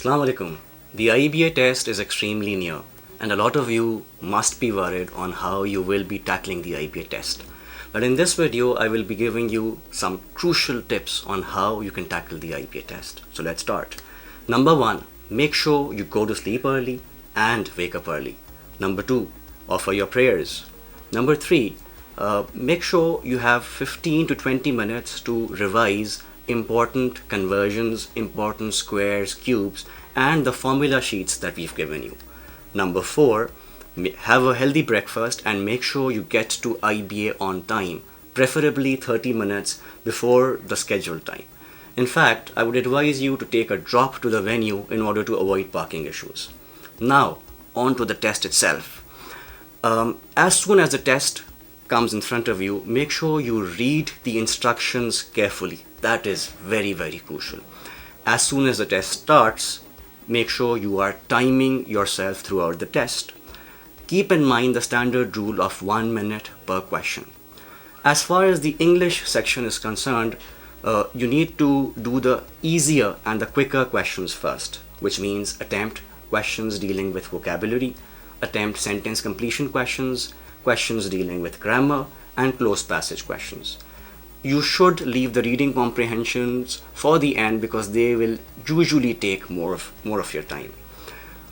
Assalamu alaikum. The IBA test is extremely near, and a lot of you must be worried on how you will be tackling the IBA test. But in this video, I will be giving you some crucial tips on how you can tackle the IBA test. So let's start. Number 1, make sure you go to sleep early and wake up early. Number 2, offer your prayers. Number 3, make sure you have 15 to 20 minutes to revise important conversions, important squares, cubes, and the formula sheets that we've given you. Number 4, have a healthy breakfast and make sure you get to IBA on time, preferably 30 minutes before the scheduled time. In fact, I would advise you to take a drop to the venue in order to avoid parking issues. Now, on to the test itself. As soon as the test comes in front of you, make sure you read the instructions carefully. That is very, very crucial. As soon as the test starts, make sure you are timing yourself throughout the test. Keep in mind the standard rule of 1 minute per question. As far as the English section is concerned, you need to do the easier and the quicker questions first, which means attempt questions dealing with vocabulary, attempt sentence completion questions, questions dealing with grammar, and closed passage questions. You should leave the reading comprehensions for the end because they will usually take more of your time.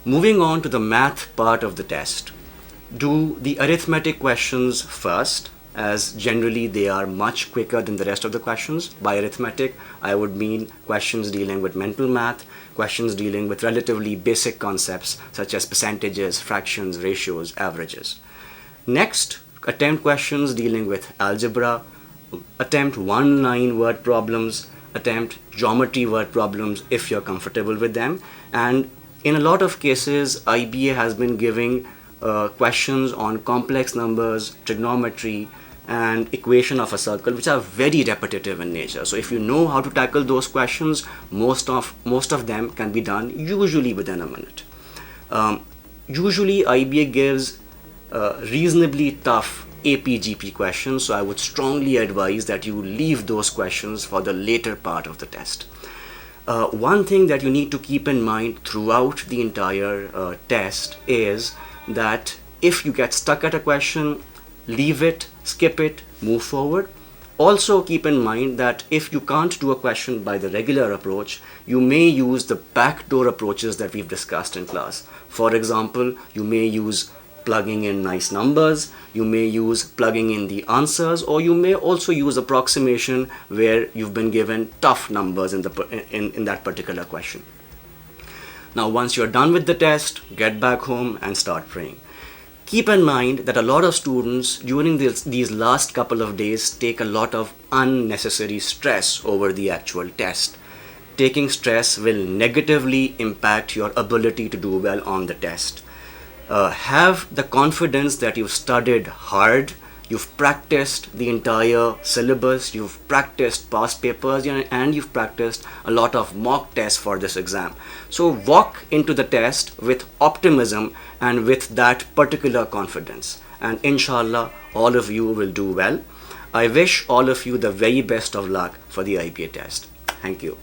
Moving on to the math part of the test. Do the arithmetic questions first, as generally they are much quicker than the rest of the questions. By arithmetic, I would mean questions dealing with mental math, questions dealing with relatively basic concepts such as percentages, fractions, ratios, averages. Next, attempt questions dealing with algebra, attempt one-line word problems, attempt geometry word problems if you're comfortable with them. And in a lot of cases, IBA has been giving questions on complex numbers, trigonometry, and equation of a circle, which are very repetitive in nature. So if you know how to tackle those questions, most of them can be done usually within a minute. Usually IBA gives reasonably tough AP-GP questions, so I would strongly advise that you leave those questions for the later part of the test. One thing that you need to keep in mind throughout the entire test is that if you get stuck at a question, leave it, skip it, move forward. Also keep in mind that if you can't do a question by the regular approach, you may use the backdoor approaches that we've discussed in class. For example, you may use plugging in nice numbers, you may use plugging in the answers, or you may also use approximation where you've been given tough numbers in that particular question. Now, once you're done with the test, get back home and start praying. Keep in mind that a lot of students during these last couple of days take a lot of unnecessary stress over the actual test. Taking stress will negatively impact your ability to do well on the test. Have the confidence that you've studied hard, you've practiced the entire syllabus, you've practiced past papers, and you've practiced a lot of mock tests for this exam. So walk into the test with optimism and with that particular confidence. And inshallah, all of you will do well. I wish all of you the very best of luck for the IBA test. Thank you.